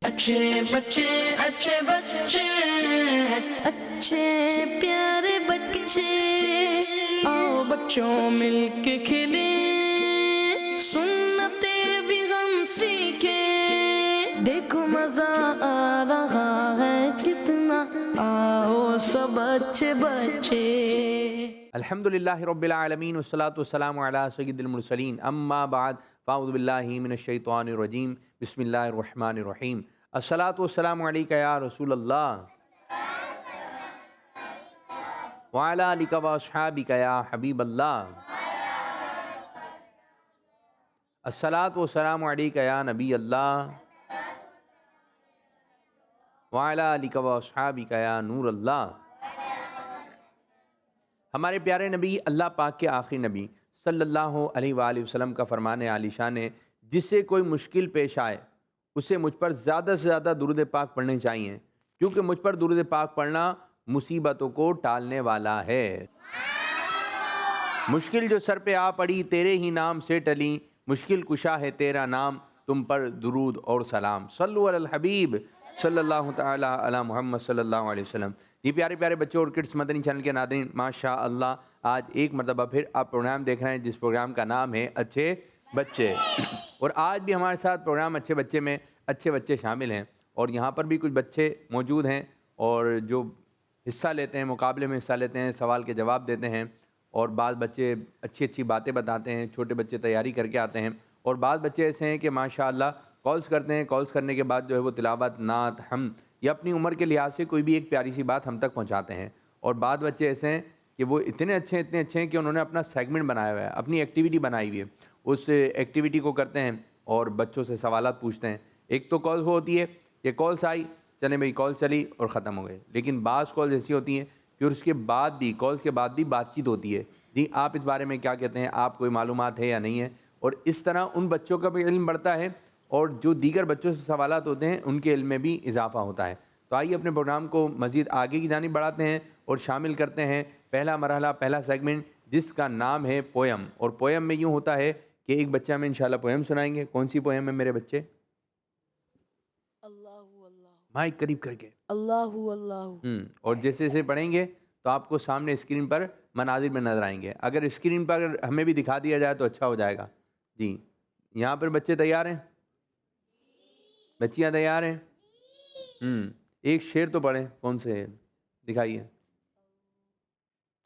अच्छे बच्चे अच्छे बच्चे अच्छे प्यारे बच्चे आओ बच्चों मिलके खेले सुन्नते भी हम सीखे देखो मजा आ रहा है कितना आओ सब अच्छे बच्चे। अल्हम्दुलिल्लाहि रब्बिल आलमीन वस्सलातु वस्सलामु अला सय्यिदिल मुरसलीन अम्मा बाद फ़अऊज़ु बिल्लाहि मिनश शैतानिर रजीम बिस्मिल्लाहिर रहमानिर रहीम अस्सलातु वस्सलामु अलैका या रसूलल्लाह व अला आलिका व अस्हाबिका या हबीबल्लाह अस्सलातु वस्सलामु अलैका या नबी अल्लाह व अला आलिका व अस्हाबिका या नूर अल्लाह। हमारे प्यारे नबी अल्लाह पाक के आखिरी नबी सल्लल्लाहु अलैहि वसल्लम का फरमान आलिशान है, जिससे कोई मुश्किल पेश आए उसे मुझ पर ज़्यादा से ज़्यादा दुरूद पाक पढ़ने चाहिए, क्योंकि मुझ पर दुरूद पाक पढ़ना मुसीबतों को टालने वाला है। मुश्किल जो सर पे आ पड़ी तेरे ही नाम से टली, मुश्किल कुशा है तेरा नाम तुम पर दुरूद और सलाम। सल्लु अलल हबीब सल्लल्लाहु ताला अला मुहम्मद सल्लल्लाहु अलैहि वसल्लम। ये प्यारे प्यारे बच्चों और किड्स मदनी चैनल के नाज़रीन, माशा अल्लाह आज एक मरतबा फिर आप प्रोग्राम देख रहे हैं जिस प्रोग्राम का नाम है अच्छे बच्चे। और आज भी हमारे साथ प्रोग्राम अच्छे बच्चे में अच्छे बच्चे शामिल हैं और यहाँ पर भी कुछ बच्चे मौजूद हैं और जो हिस्सा लेते हैं, मुकाबले में हिस्सा लेते हैं, सवाल के जवाब देते हैं और बाद बच्चे अच्छी अच्छी बातें बताते हैं, छोटे बच्चे तैयारी करके आते हैं और बाद बच्चे ऐसे हैं कि माशाअल्लाह कॉल्स करते हैं, कॉल्स करने के बाद जो है वो तिलावत, नात, हम या अपनी उम्र के लिहाज से कोई भी एक प्यारी सी बात हम तक पहुंचाते हैं। और बाद बच्चे ऐसे हैं कि वो इतने अच्छे हैं कि उन्होंने अपना सेगमेंट बनाया हुआ है, अपनी एक्टिविटी बनाई हुई है, उस एक्टिविटी को करते हैं और बच्चों से सवालात पूछते हैं। एक तो कॉल वो होती है कि कॉल्स आई, चले भाई कॉल चली और ख़त्म हो गए, लेकिन बाज़ कॉल्स ऐसी होती हैं फिर उसके बाद भी कॉल्स के बाद भी बातचीत होती है, जी आप इस बारे में क्या कहते हैं, आप कोई मालूमात है या नहीं है। और इस तरह उन बच्चों का भी इल्म बढ़ता है और जो दीगर बच्चों से सवालात होते हैं उनके इल्म में भी इजाफा होता है। तो आइए अपने प्रोग्राम को मज़ीद आगे की जानिब बढ़ाते हैं और शामिल करते हैं पहला मरहला, पहला सेगमेंट जिसका नाम है पोयम। और पोयम में यूँ होता है कि एक बच्चा में इंशाल्लाह पोयम सुनाएंगे। कौन सी पोयम है मेरे बच्चे? अल्लाहु अल्लाहु माइक करीब करके। अल्लाहु अल्लाहु। और जैसे जैसे पढ़ेंगे तो आपको सामने स्क्रीन पर मनाजिर में नजर आएंगे। अगर स्क्रीन पर हमें भी दिखा दिया जाए तो अच्छा हो जाएगा। जी यहाँ पर बच्चे तैयार हैं, बच्चियाँ तैयार हैं? एक शेर तो पढ़ें, कौन से दिखाइए।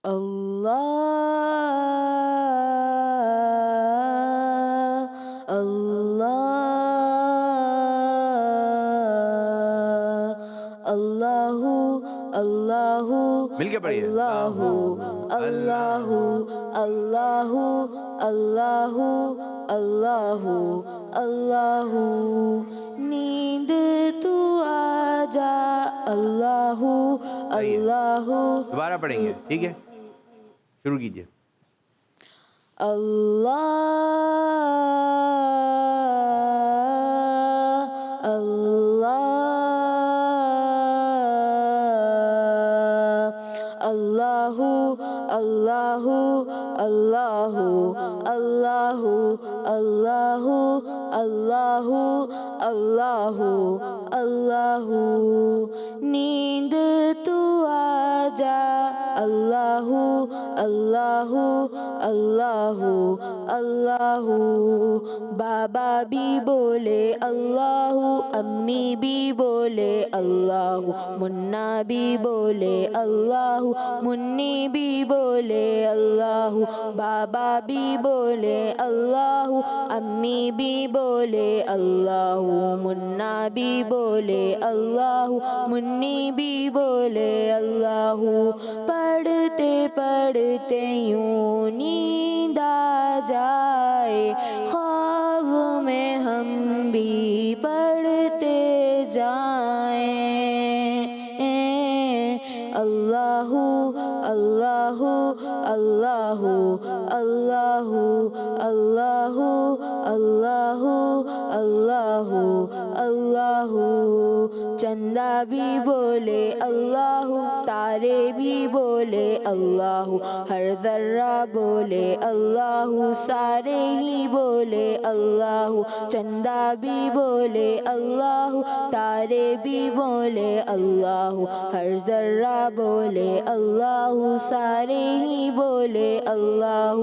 अल्लाह अल्लाह अल्लाहु अल्लाहु मिलके पढ़िए। अल्लाहु अल्लाहु अल्लाहु अल्लाहु अल्लाहु अल्लाहु नींद तू आजा अल्लाहु अल्लाहु। दोबारा पढ़ेंगे, ठीक है? शुरू कीजिए। अल्लाह अल्लाह अल्लाहु अल्लाहु अल्लाहु अल्लाहु अल्लाहु अल्लाहु अल्लाहु अल्लाहु नींद तू आजा अल्लाहु अल्लाहु अल्लाहु अल्लाहु। बाबा भी बोले अल्लाहु, अम्मी भी बोले अल्लाहु, मुन्ना भी बोले अल्लाहु, मुन्नी भी बोले अल्लाहु, बाबा भी बोले अल्लाहु, अम्मी भी बोले अल्लाहु, मुन्ना भी बोले अल्लाहु, मुन्नी भी बोले अल्लाहु। पढ़ते पढ़ते यूं नींद आ जाए, ख्वाब में हम भी पढ़ते जाएं। अल्लाहु अल्लाहु अल्लाहु अल्लाहु अल्लाहु अल्लाहु अल्लाहु अल्लाहु चंदा भी बोले अल्लाह, तारे भी बोले अल्लाह, हर जर्रा बोले अल्लाह, सारे ही बोले अल्लाह। चंदा भी बोले अल्लाह, तारे भी बोले अल्लाह, हर जर्रा बोले अल्लाह, सारे ही बोले अल्लाह।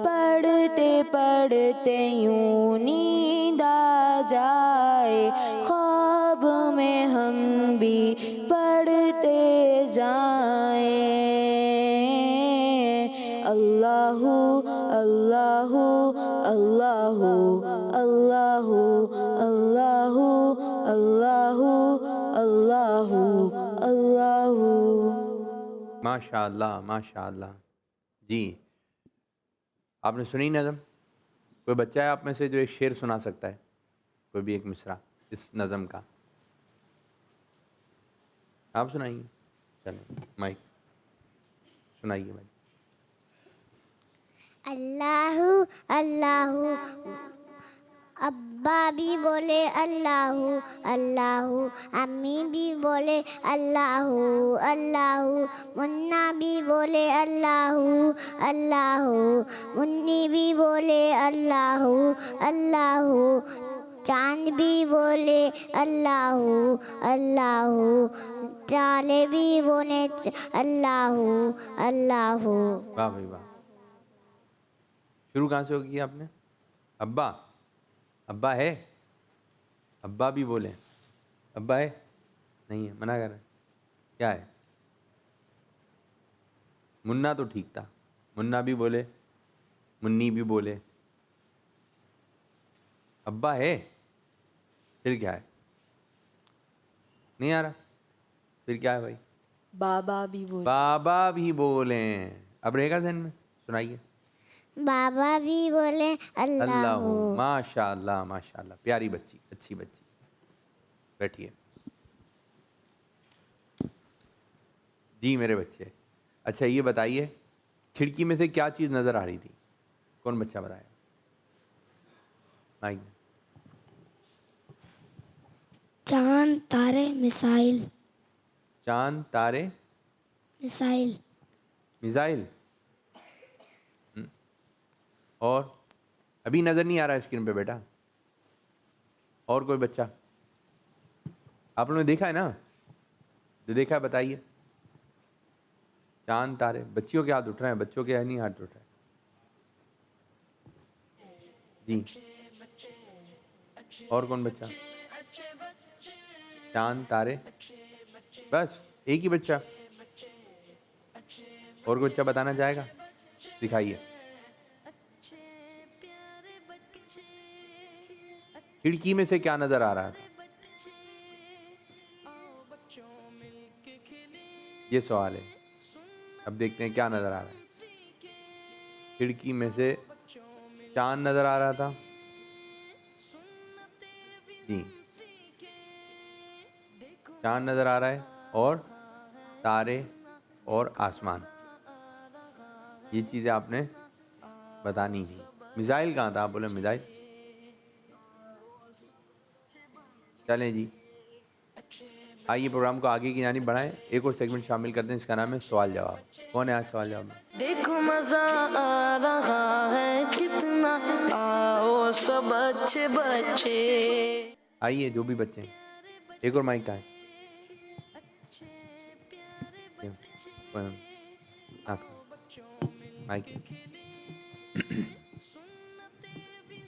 पढ़ते पढ़ते यूं नींद आ जाए, ख्वाब में हम भी पढ़ते जाएं। अल्लाहु अल्लाहु अल्लाहु अल्लाहु अल्लाहु अल्लाहु अल्लाहु अल्लाहु। माशाअल्लाह माशाअल्लाह। जी, आपने सुनी नज़म? कोई बच्चा है आप में से जो एक शेर सुना सकता है, कोई भी एक मिसरा इस नज़म का? आप सुनाइए, चलो माइक सुनाइए भाई। अल्लाहु अल्लाहु, अब्बा भी बोले अल्लाहु अल्लाहु, अम्मी भी बोले अल्लाहु अल्लाहु, मुन्ना भी बोले अल्लाहु अल्लाहु, मुन्नी भी बोले अल्लाहु अल्लाहु, चांद भी बोले अल्लाहु अल्लाहु, तारे भी बोले अल्लाहु अल्लाहु। वाह भाई वाह। शुरू कहाँ से होगी आपने? अब्बा, अब्बा है? अब्बा भी बोले, अब्बा है? नहीं है, मना कर रहे हैं। क्या है? मुन्ना तो ठीक था, मुन्ना भी बोले, मुन्नी भी बोले। अब्बा है? फिर क्या है? नहीं आ रहा? फिर क्या है भाई? बाबा भी बोले। बाबा भी बोले। अब रहेगा ध्यान में, सुनाइए। बाबा भी बोले अल्लाह। अल्लाहु। माशाअल्लाह माशाअल्लाह, प्यारी बच्ची, अच्छी बच्ची। बैठिए जी मेरे बच्चे। अच्छा ये बताइए, खिड़की में से क्या चीज़ नज़र आ रही थी? कौन बच्चा बताया? माइक। चांद तारे मिसाइल। चांद तारे मिसाइल। मिसाइल। और अभी नज़र नहीं आ रहा है स्क्रीन पे बेटा। और कोई बच्चा? आप लोगों ने देखा है ना? जो देखा है बताइए। चांद तारे। बच्चियों के हाथ उठ रहे हैं, बच्चों के नहीं हाथ उठ रहे जी। और कौन बच्चा? चांद तारे, बस एक ही बच्चा। और कोई बच्चा बताना चाहेगा? दिखाइए। खिड़की में से क्या नजर आ रहा था? ये सवाल है। अब देखते हैं क्या नजर आ रहा है। खिड़की में से चांद नजर आ रहा था जी, चांद नजर आ रहा है और तारे और आसमान। ये चीजें आपने बतानी थी। मिसाइल कहाँ था? आप बोले मिसाइल। चलें जी, आइए प्रोग्राम को आगे की जानिब बढ़ाएं। एक और सेगमेंट शामिल करते हैं, इसका नाम है सवाल जवाब। कौन है आज सवाल जवाब में? देखो मजा आ रहा है कितना, आओ सब अच्छे बच्चे। आइए जो भी बच्चे हैं। एक और माइक का है। माइक।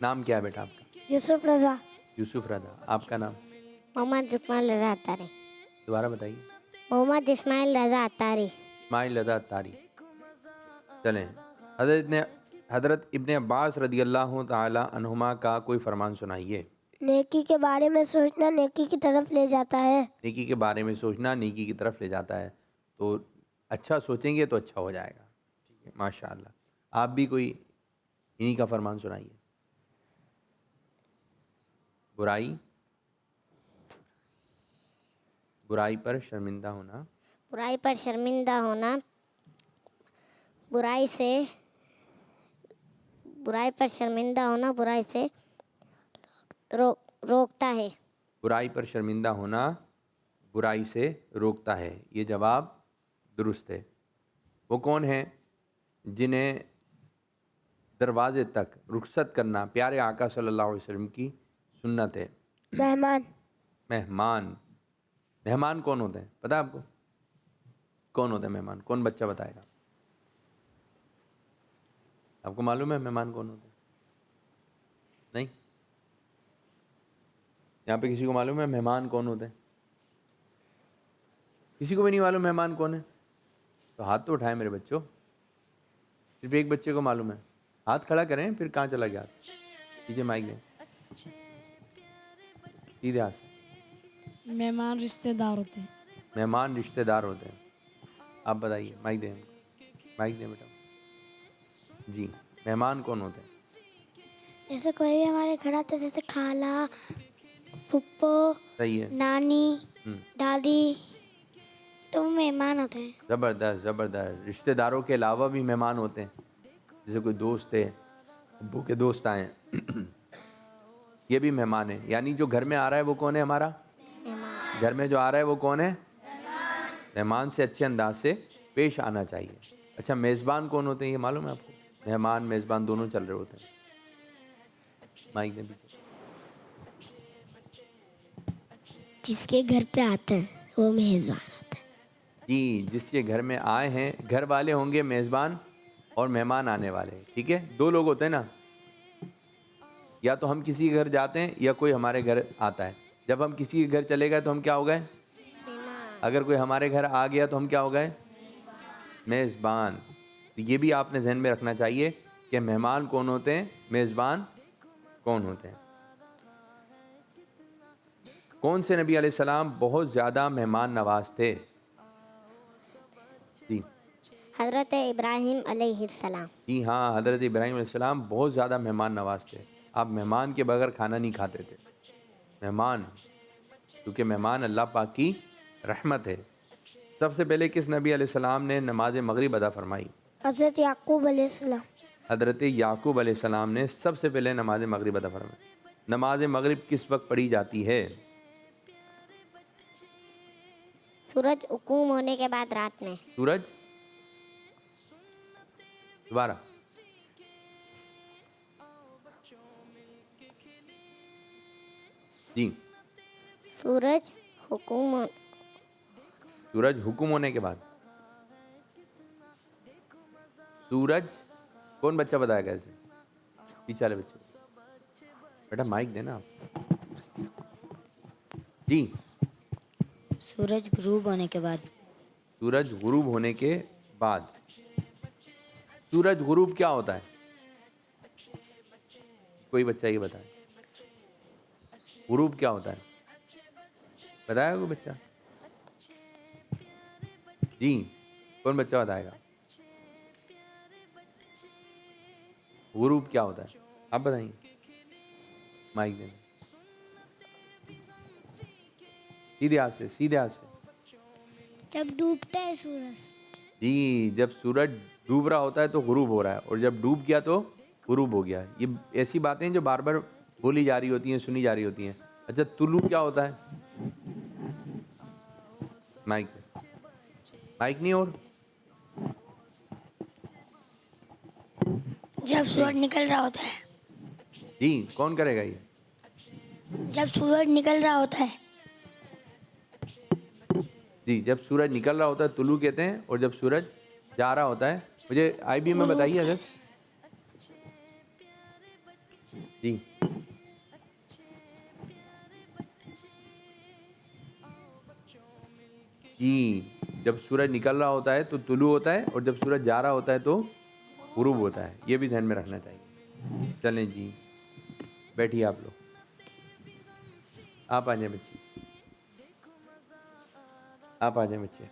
नाम क्या है बेटा आपका? यूसुफ रजा। यूसुफ रजा। आपका नाम? मोहम्मद इस्माइल रजा अत्तारी। दोबारा बताइए। मोहम्मद इस्माइल रजा अत्तारी। इस्माइल रजा अत्तारी। चलें, हज़रत इब्ने अब्बास रदी अल्लाह ताला अन्हुमा का कोई फरमान सुनाइए। नेकी के बारे में सोचना नेकी की तरफ ले जाता है। नेकी के बारे में सोचना नेकी की तरफ ले जाता है। तो अच्छा सोचेंगे तो अच्छा हो जाएगा। ठीक है, माशाअल्लाह। आप भी कोई इन्हीं का फरमान सुनाइए। बुराई बुराई पर शर्मिंदा होना। बुराई पर शर्मिंदा होना बुराई पर शर्मिंदा होना बुराई से रोकता है। बुराई पर शर्मिंदा होना बुराई से रोकता है। ये जवाब दुरुस्त है। वो कौन है जिन्हें दरवाजे तक रुखसत करना प्यारे आका सल्लल्लाहु अलैहि वसल्लम की सुन्नत है? मेहमान। मेहमान। मेहमान कौन होते हैं पता है आपको? कौन होते हैं मेहमान? कौन बच्चा बताएगा? आपको मालूम है मेहमान कौन होते हैं? नहीं? यहाँ पे किसी को मालूम है मेहमान कौन होते हैं? किसी को भी नहीं मालूम मेहमान कौन है? तो हाथ तो उठाएं मेरे बच्चों। सिर्फ एक बच्चे को मालूम है। हाथ खड़ा करें, फिर कहाँ चला गया? नीचे माइक दें, सीधे हाथ से। मेहमान रिश्तेदार होते हैं। मेहमान रिश्तेदार होते हैं। आप बताइए, माइक दें, माइक दें बेटा। जी, मेहमान कौन होते हैं? जैसे कोई भी हमारे घर आता है, जैसे खाला, फुप्पो, सही है। नानी, दादी, तो वो मेहमान होते हैं। ज़बरदस्त ज़बरदस्त। रिश्तेदारों के अलावा भी मेहमान होते हैं। जैसे कोई दोस्त है, अब्बू के दोस्त आए हैं ये भी मेहमान है। यानी जो घर में आ रहा है वो कौन है हमारा? घर में जो आ रहा है वो कौन है? मेहमान से अच्छे अंदाज से पेश आना चाहिए। अच्छा, मेज़बान कौन होते हैं ये मालूम है आपको? मेहमान मेज़बान दोनों चल रहे होते हैं। माइक ने पीछे। जिसके घर पे आते हैं वो मेहमान होता है। जी, जिसके घर में आए हैं, घर वाले होंगे मेज़बान और मेहमान आने वाले। ठीक है, दो लोग होते हैं ना, या तो हम किसी के घर जाते हैं या कोई हमारे घर आता है। जब हम किसी के घर चले गए तो हम क्या हो गए? अगर कोई हमारे घर आ गया तो हम क्या हो गए? मेज़बान। तो ये भी आपने ध्यान में रखना चाहिए कि मेहमान कौन होते हैं, मेज़बान कौन होते हैं। कौन से नबी अलैहिस्सलाम बहुत ज़्यादा मेहमान नवाज थे? जी, हज़रत इब्राहीम अलैहिस्सलाम। जी हाँ, हज़रत इब्राहीम अलैहिस्सलाम बहुत ज़्यादा मेहमान नवाज थे। आप मेहमान के बगैर खाना नहीं खाते थे। मेहमान, क्योंकि मेहमान अल्लाह पाक की रहमत है। सबसे पहले किस नबी अलैहिस्सलाम ने नमाज मगरिब अदा फरमाई? हज़रत याकूब अलैहिस्सलाम। हज़रत याकूब अलैहिस्सलाम ने सबसे पहले नमाज मगरिब अदा फरमाई। नमाज मगरिब किस वक्त पढ़ी जाती है? सूरज हुकूम होने के बाद रात में। सूरज, दोबारा। जी, सूरज हुक्म होने के बाद। सूरज, कौन बच्चा बताएगा इसे? पीछे वाले बच्चे। बेटा माइक देना आप। जी, सूरज गुरूब होने के बाद। सूरज गुरूब होने के बाद। सूरज गुरूब क्या होता है? कोई बच्चा ये बताए, गुरूब क्या होता है? बताया कोई बच्चा? जी, कौन बच्चा बताएगा? गुरूब क्या होता है? आप बताइए, माइक देना। सीधे हाथ से, सीधे हाथ से। जब डूबता है सूरज। जी, जब सूरज डूब रहा होता है तो गुरूब हो रहा है, और जब डूब गया तो गुरूब हो गया। ये ऐसी बातें जो बार बार बोली जा रही होती हैं, सुनी जा रही होती हैं। अच्छा, तुलू क्या होता है? माइक, माइक नहीं। और जब सूरज निकल रहा होता है। जी, कौन करेगा ये? जब सूरज निकल रहा होता है। जी, जब सूरज निकल रहा होता है तुलू कहते हैं, और जब सूरज जा रहा होता है, मुझे आईबी में बताइए अगर। जी, जी, जब सूरज निकल रहा होता है तो तुलू होता है, और जब सूरज जा रहा होता है तो गुरूब होता है। ये भी ध्यान में रखना चाहिए। चलें जी, बैठिए आप लोग। आप आ जाए बच्चे, आप आ जाए बच्चे।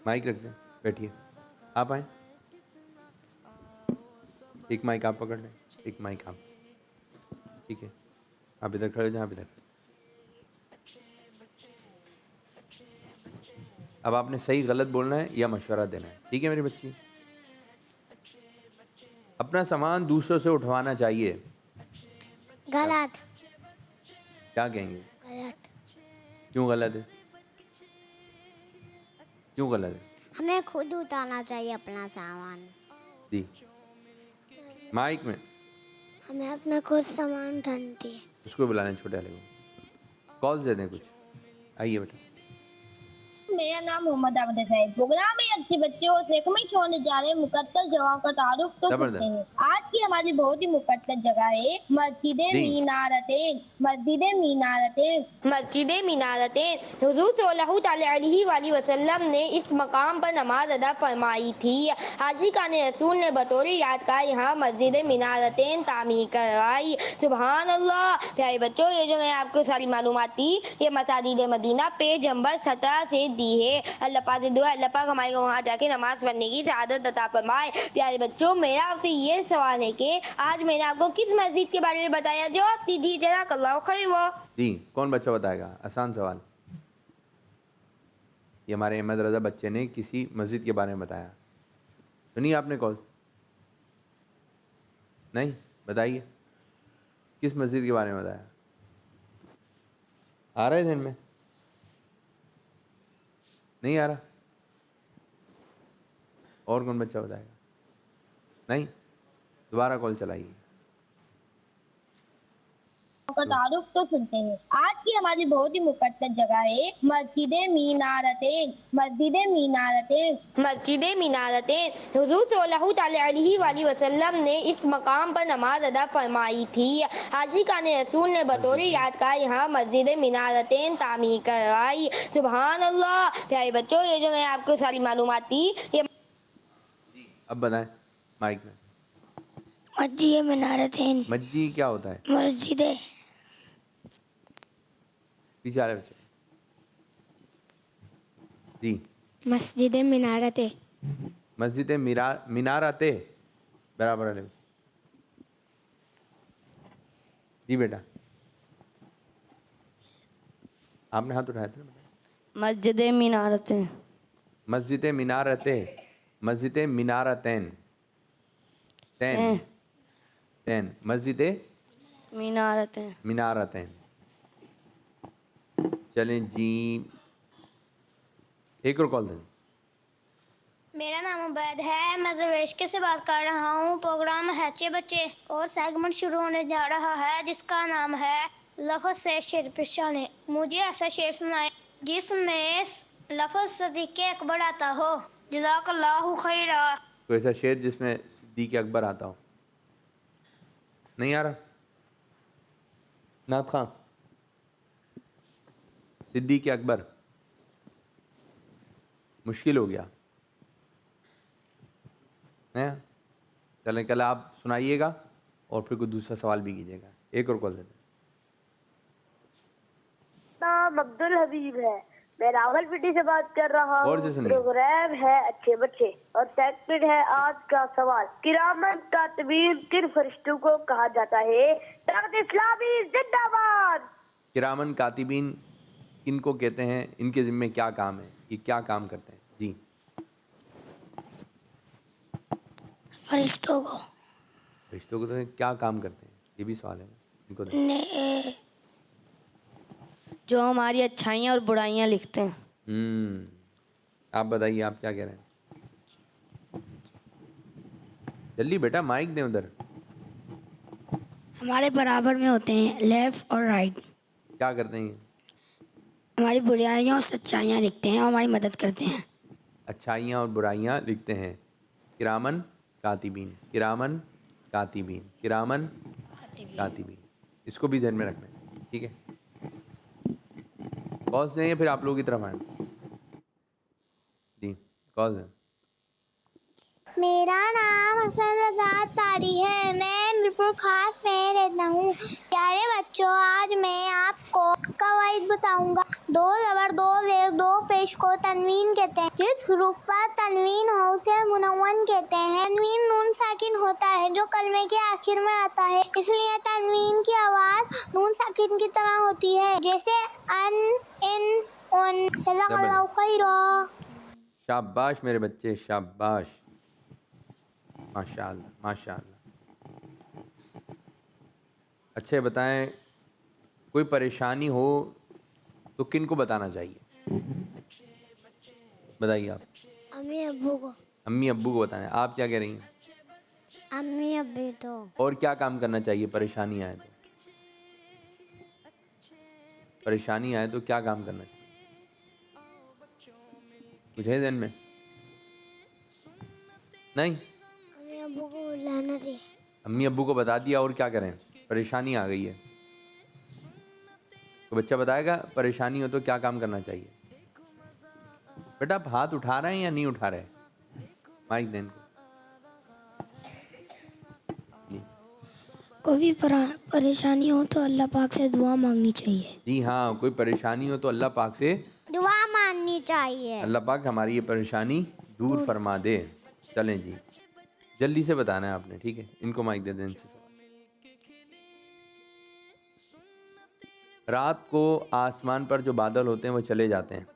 माइक रख दें, बैठिए। आप आए, एक माइक आप पकड़ लें, एक माइक आप। ठीक है, आप इधर खड़े हो जाएं, आप इधर। अब आपने सही गलत बोलना है या मशवरा देना है। ठीक है मेरी बच्ची? अपना सामान दूसरों से उठवाना चाहिए। गलत। क्या कहेंगे? गलत। क्यों गलत है? क्यों गलत है? हमें खुद उठाना चाहिए अपना सामान। जी माइक में हमें अपना खुद सामान उठाना चाहिए। उसको बुलाने छोटे वाले को, कॉल दे दें कुछ। आइए बेटा। मेरा नाम मोहम्मद आबिद है। प्रोग्राम में अच्छे बच्चों और शेखमिश होने जा रहे मुकद्दस जगह का तारुफ तो जबरदस्त। सुनते हैं। आज की हमारी बहुत ही मुकद्दस जगह है मस्जिद जी। मीनारतें। मस्जिद मीनारतें मस्जिद मीनारतें हुजूर सल्लल्लाहु अलैहि वसल्लम ने इस मकाम पर नमाज अदा फरमाई थी। आशिकान रसूल ने बतौर यादगार यहाँ मस्जिद मीनारतें तामीर करवाई। सुभान अल्लाह। प्यारे बच्चों, ये जो मैं आपको सारी मालूमात दी ये मसाजिद मदीना पेज नंबर 17 से दी है। अल्लाह पाक से दुआ अल्लाह पाक हमारे को वहाँ जाके नमाज पढ़ने की सआदत अता फरमाए। प्यारे बच्चों, मेरा आपसे ये सवाल है कि आज मैंने आपको किस मस्जिद के बारे में बताया? जवाब दीजिए जरा। अल्लाह खैर। जी कौन बच्चा बताएगा? आसान सवाल। ये हमारे अहमद रजा बच्चे ने किसी मस्जिद के बारे में बताया। सुनिए आपने कॉल नहीं बताइए किस मस्जिद के बारे में बताया? आ रहा है ध्यान में? नहीं आ रहा? और कौन बच्चा बताएगा? नहीं? दोबारा कॉल चलाइए। का तारुफ तो सुनते हैं। आज की हमारी बहुत ही मुकद्दस जगह है मस्जिद मीनारतें। मस्जिद मीनारतें मस्जिद मीनारतें हुजूर सल्लल्लाहु अलैहि वसल्लम ने इस मकाम पर नमाज अदा फरमाई थी। आशिकान रसूल ने बतौर यादगार यहाँ मस्जिद मीनारतें तामीर करवाई। सुभान अल्लाह। प्यारे बच्चों, ये जो मैं आपको सारी मालूमात दी ये अब बताएं माइक में। मस्जिद मीनारतें। मस्जिद क्या होता है? मस्जिद पीछे आ रहे बच्चे। जी मस्जिद मीनारतें। मस्जिद मीनारतें बराबर है। जी बेटा आपने हाथ उठाया था ना? मस्जिद मीनारतें। मस्जिद मीनारतें। मस्जिद मीनारतें तेन तेन मस्जिद मीनारतें। मीनारतें। चलें जी एक और कॉल दें। मेरा नाम उबैद है। मैं दरवेश से बात कर रहा हूँ। प्रोग्राम है अच्छे बच्चे और सेगमेंट शुरू होने जा रहा है जिसका नाम है लफ्ज़ से शेर पहचाने। मुझे ऐसा शेर सुनाए जिसमें लफ्ज़ सदीक़ अकबर आता हो। जज़ाकल्लाहु खैरा। कोई ऐसा शेर जिसमें सिद्दीक़ अकबर आता हो? नहीं आ रहा? नाथ खां सिद्दीक़ अकबर मुश्किल हो गया है। चलें कल आप सुनाइएगा और फिर कोई दूसरा सवाल भी कीजिएगा। एक और कॉल देते। नाम अब्दुल हबीब है। मैं रावलपिंडी से बात कर रहा और हूँ। से सुनिए। प्रोग्राम है अच्छे बच्चे और सेकंड है आज का सवाल। किरामन कातिबीन किन फरिश्तों को कहा जाता है? ताकत इस्लामी जिंदाबाद। किरामन कातिबीन किनको कहते हैं? इनके जिम्मे क्या काम है? ये क्या काम करते हैं? जी फरिश्तों को। फरिश्तों को तो क्या काम करते हैं ये भी सवाल है इनको तो। जो हमारी अच्छाइयाँ और बुराइयाँ लिखते हैं। आप बताइए आप क्या कह रहे हैं? जल्दी बेटा माइक दें उधर। हमारे बराबर में होते हैं लेफ्ट और राइट। क्या करते हैं ये? हमारी बुराइयाँ और सच्चाइयाँ लिखते हैं और हमारी मदद करते हैं। अच्छाइयाँ और बुराइयाँ लिखते हैं। किरामन कातिबीन। किरामन कातिबीन। किरामन कातिबीन। इसको भी ध्यान में रखना है। ठीक है कॉल्स नहीं है फिर आप लोगों की तरफ आए। जी कॉल्स हैं। मेरा नाम हसन रजा तारी है। मैं मिरपुर खास में रहता हूँ। प्यारे बच्चों, आज मैं आपको कवाइद बताऊंगा। दो ज़बर दो ज़ेर दो पेश को तनवीन कहते हैं। जिस हुरूफ पर तनवीन हो उसे मुनव्वन कहते हैं। तनवीन नून साकिन होता है जो कलमे के आखिर में आता है, इसलिए तनवीन की आवाज़ नून साकिन की तरह होती है, जैसे अन, इन, उन। जज़ाकल्लाहु खैरा। शाबाश मेरे बच्चे शाबाश। माशाअल्लाह माशाअल्लाह। अच्छे बताएं कोई परेशानी हो तो किन को बताना चाहिए? बताइए आप। अम्मी अब्बू को। अम्मी अब्बू को बताना है। आप क्या कह रही हैं? अम्मी अब्बू तो। और क्या काम करना चाहिए परेशानी आए तो? परेशानी आए तो क्या काम करना चाहिए? कुछ है ध्यान में? नहीं? अम्मी अब्बू को बुलाना दे। अम्मी अब्बू को बता दिया, और क्या करें? परेशानी आ गई है तो बच्चा बताएगा परेशानी हो तो क्या काम करना चाहिए। बेटा आप हाथ उठा रहे हैं या नहीं उठा रहे? माइक दें इनको। कोई भी परेशानी हो तो अल्लाह पाक से दुआ मांगनी चाहिए। जी हाँ, कोई परेशानी हो तो अल्लाह पाक से दुआ मांगनी चाहिए। अल्लाह पाक हमारी ये परेशानी दूर फरमा दे। चलें जी, जल्दी से बताना है आपने, ठीक है? इनको माइक दे दें। इनसे रात को आसमान पर जो बादल होते हैं वो चले जाते हैं।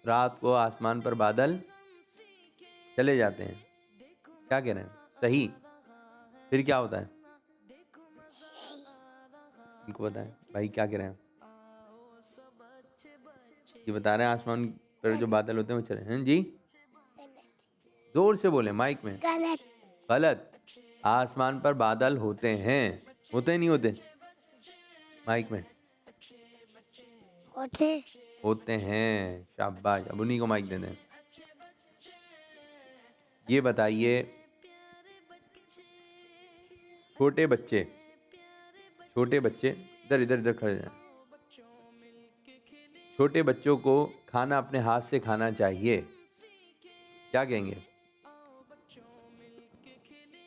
रात को आसमान पर बादल चले जाते हैं। क्या कह रहे हैं? सही। फिर क्या होता है? इनको बताएं भाई, क्या कह रहे हैं? ये बता रहे हैं आसमान पर जो बादल होते हैं वो चले हैं। जी जोर से बोले माइक में। गलत। गलत। आसमान पर बादल होते हैं। होते नहीं होते? माइक में। होते हैं। शाबाश। अब उन्हीं को माइक दे दें। ये बताइए, छोटे बच्चे इधर इधर इधर खड़े जाएं। छोटे बच्चों को खाना अपने हाथ से खाना चाहिए, क्या कहेंगे?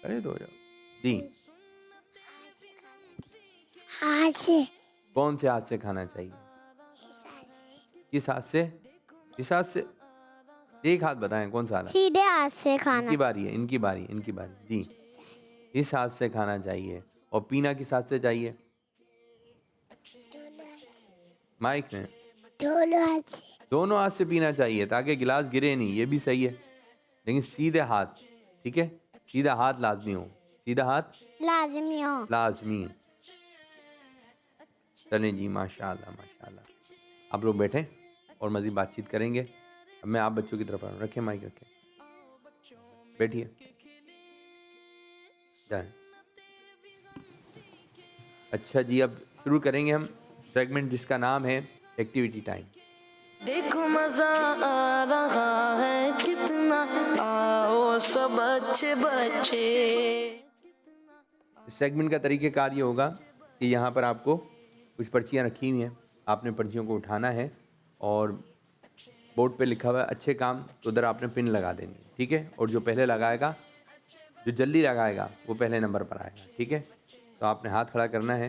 अरे दो जाओ जी। हाथ से। कौन से हाथ से खाना चाहिए? किस हाथ से? इस हाथ से। एक हाथ बताएं कौन सा हाथ? सीधे हाथ से खाना। इनकी बारी जी। इस हाथ से खाना चाहिए। और पीना किस हाथ से चाहिए? माइक में। दोनों हाथ से पीना चाहिए ताकि गिलास गिरे नहीं। ये भी सही है, लेकिन सीधे हाथ, ठीक है? सीधा हाथ लाजमी हो। सीधा हाथ लाजमी हो। लाजमी। चलें जी, माशाल्लाह माशाल्लाह। आप लोग बैठे और मज़ीद बातचीत करेंगे। अब मैं आप बच्चों की तरफ आ रहा हूँ। रखें माइक, रखें, बैठिए, जाए। अच्छा जी, अब शुरू करेंगे हम सेगमेंट जिसका नाम है एक्टिविटी टाइम। देखो मजा आ रहा है कितना, आओ सब अच्छे बच्चे। इस सेगमेंट का तरीक़ेकार ये होगा कि यहाँ पर आपको कुछ पर्चियाँ रखी हुई हैं, आपने पर्चियों को उठाना है और बोर्ड पे लिखा हुआ है अच्छे काम, तो उधर आपने पिन लगा देनी है, ठीक है? और जो पहले लगाएगा, जो जल्दी लगाएगा वो पहले नंबर पर आएगा, ठीक है? तो आपने हाथ खड़ा करना है।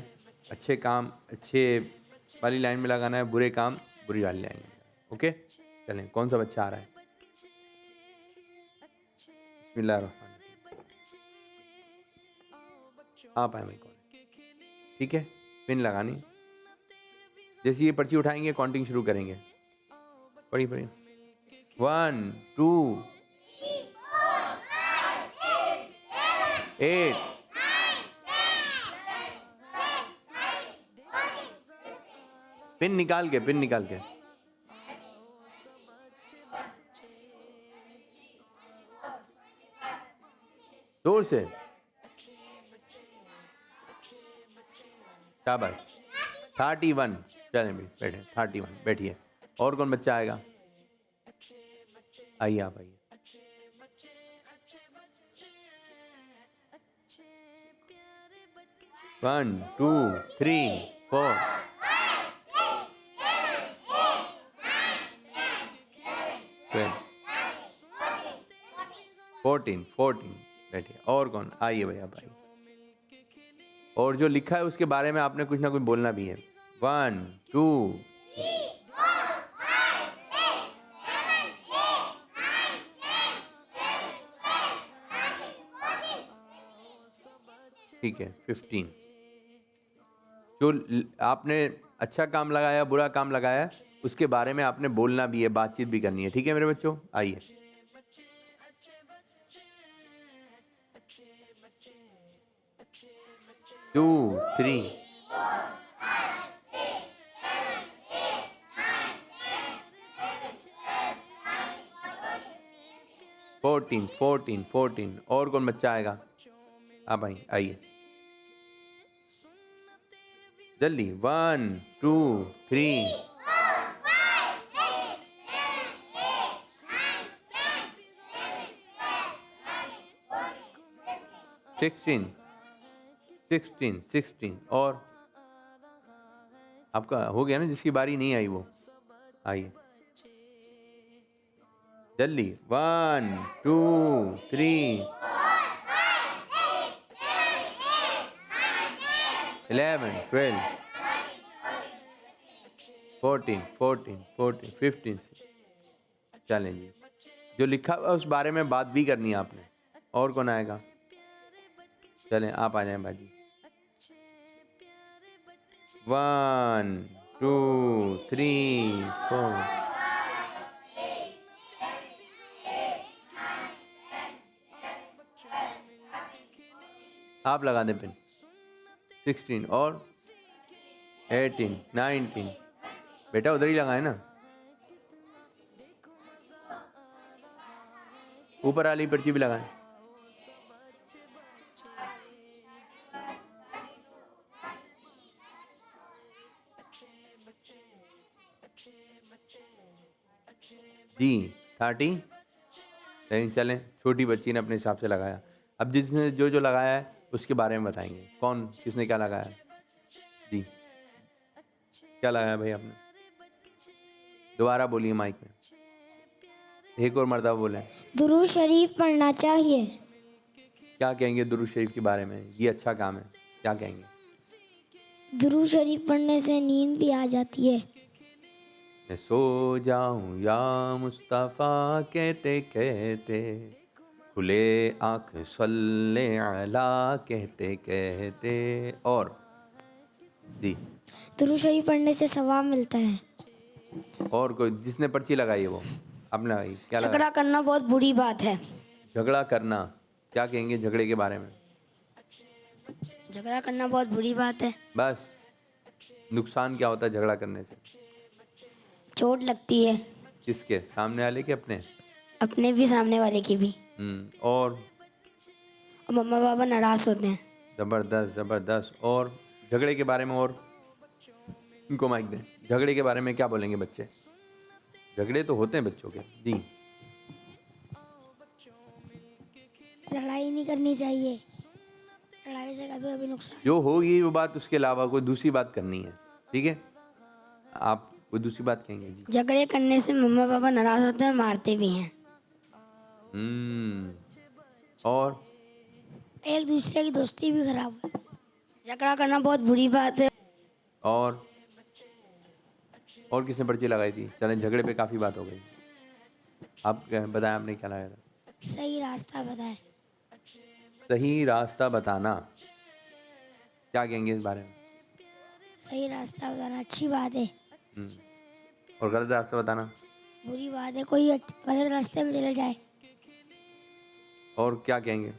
अच्छे काम अच्छे वाली लाइन में लगाना है, बुरे काम बुरी वाली लाइन में। ओके, चलें। कौन सा बच्चा आ रहा है? बिस्मिल्लाहिर्रहमानिर्रहीम। आप आए मेरे को, ठीक है? पिन लगानी। जैसे ये पर्ची उठाएंगे काउंटिंग शुरू करेंगे। पढ़ी 1 2 8 पिन निकाल के जोर से। शाबाश। 31। चलें बैठे। 31 बैठिए। और कौन बच्चा आएगा? आइए, आप आइए। वन 2 3 4 14 बैठिए। और कौन? आइए भैया, आप आइए। और जो लिखा है उसके बारे में आपने कुछ ना कुछ बोलना भी है। 1 2 ठीक है। 15। जो आपने अच्छा काम लगाया बुरा काम लगाया उसके बारे में आपने बोलना भी है, बातचीत भी करनी है, ठीक है मेरे बच्चों? आइए। 2 3 14 14 14 और कौन बच्चा आएगा? आप भाई आइए जल्दी 1 2 3 16 16 16 और आपका हो गया ना, जिसकी बारी नहीं आई वो आइए जल्दी 1 2 3 11 12 14 14 14 15 चलें जी, जो लिखा हुआ उस बारे में बात भी करनी है आपने। और कौन आएगा? चलें आप आ जाएं बाजी। 1 2 3 4 आप लगा दें पिन। 16 और 18 19 बेटा उधर ही लगाए ना, ऊपर वाली पर्ची भी लगाएं। जी 30 लेकिन चलें, छोटी बच्ची ने अपने हिसाब से लगाया। अब जिसने जो जो लगाया है उसके बारे में बताएंगे, कौन किसने क्या लगाया है। जी क्या लगाया भाई आपने? दोबारा बोलिए माइक में, एक और मर्तबा बोले। दुरूद शरीफ पढ़ना चाहिए। क्या कहेंगे दुरूद शरीफ के बारे में? ये अच्छा काम है, क्या कहेंगे? दुरूद शरीफ पढ़ने से नींद भी आ जाती है। मैं सो जाऊं या मुस्तफ़ा कहते कहते, खुले आँख सल्ले अला कहते कहते। और जी दुरूद शरीफ पढ़ने से सवाब मिलता है। और कोई जिसने पर्ची लगाई है वो अपना लगाई। क्या झगड़ा लगाई? करना बहुत बुरी बात है। झगड़ा करना, क्या कहेंगे झगड़े के बारे में? झगड़ा करना बहुत बुरी बात है। बस नुकसान क्या होता है झगड़ा करने से? चोट लगती है, किसके? सामने वाले के अपने? अपने भी सामने वाले की भी। और मम्मा पापा नाराज होते हैं। ज़बरदस्त ज़बरदस्त। और झगड़े के बारे में और इनको माइक दें। झगड़े के बारे में क्या बोलेंगे बच्चे? झगड़े तो होते हैं बच्चों के। जी लड़ाई नहीं करनी चाहिए, लड़ाई से कभी कभी नुकसान। जो होगी वो बात, उसके अलावा कोई दूसरी बात करनी है, ठीक है? आप कोई दूसरी बात कहेंगे? जी झगड़े करने से मम्मा पापा नाराज होते हैं और मारते भी हैं। और एक दूसरे की दोस्ती भी खराब हो। झगड़ा करना बहुत बुरी बात है। और किसने पर्ची लगाई थी? चलें झगड़े पे काफ़ी बात हो गई। आप बताएं आपने क्या लगाया था? सही रास्ता बताए। सही रास्ता बताना, क्या कहेंगे इस बारे में? सही रास्ता बताना अच्छी बात है। और गलत रास्ता बताना बुरी बात है। कोई गलत रास्ते में चले जाए। और क्या कहेंगे?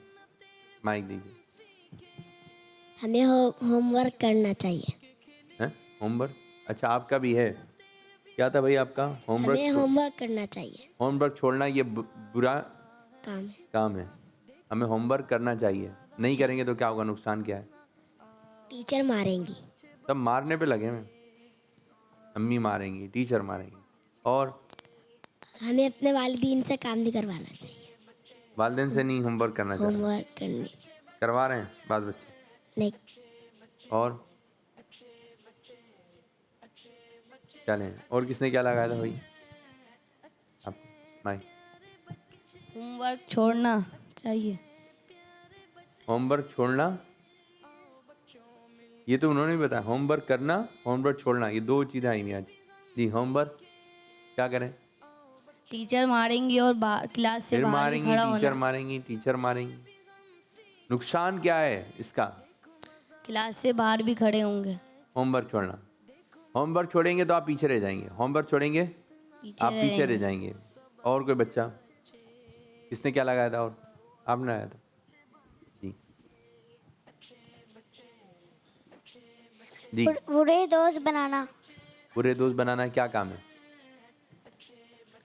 माइक दीजिए। हमें होमवर्क करना चाहिए। हैं? होमवर्क? अच्छा आपका भी है? क्या था भाई आपका? होमवर्क? हमें होमवर्क करना चाहिए। होमवर्क छोड़ना ये बुरा काम है। हमें होमवर्क करना चाहिए, नहीं करेंगे तो क्या होगा? नुकसान क्या है? टीचर मारेंगी। सब मारने पे लगे हैं, अम्मी मारेंगी, टीचर मारेंगी। और हमें अपने वालिदैन से काम नहीं करवाना चाहिए। वालिदैन से नहीं होमवर्क करना चाहिए। होमवर्क करनी करवा रहे हैं बात बच्चे? नहीं। और चलें, और किसने क्या लगाया था भाई? आप माइक। होमवर्क छोड़ना चाहिए। होमवर्क छोड़ना, ये तो उन्होंने भी बताया। होमवर्क करना, होमवर्क छोड़ना, ये दो चीज़ें आई नहीं आज। जी होमवर्क क्या करें? टीचर मारेंगी और क्लास से फिर बाहर भी मारेंगी, खड़ा टीचर होना। मारेंगी, टीचर मारेंगी। नुकसान क्या है इसका? क्लास से बाहर भी खड़े होंगे। होमवर्क छोड़ना, होमवर्क छोड़ेंगे तो आप पीछे रह जाएंगे। होमवर्क छोड़ेंगे आप पीछे रह जाएंगे। और कोई बच्चा? किसने क्या लगाया था? और आपने लगाया था? जी जी, बुरे दोस्त बनाना। बुरे दोस्त बनाना क्या काम है?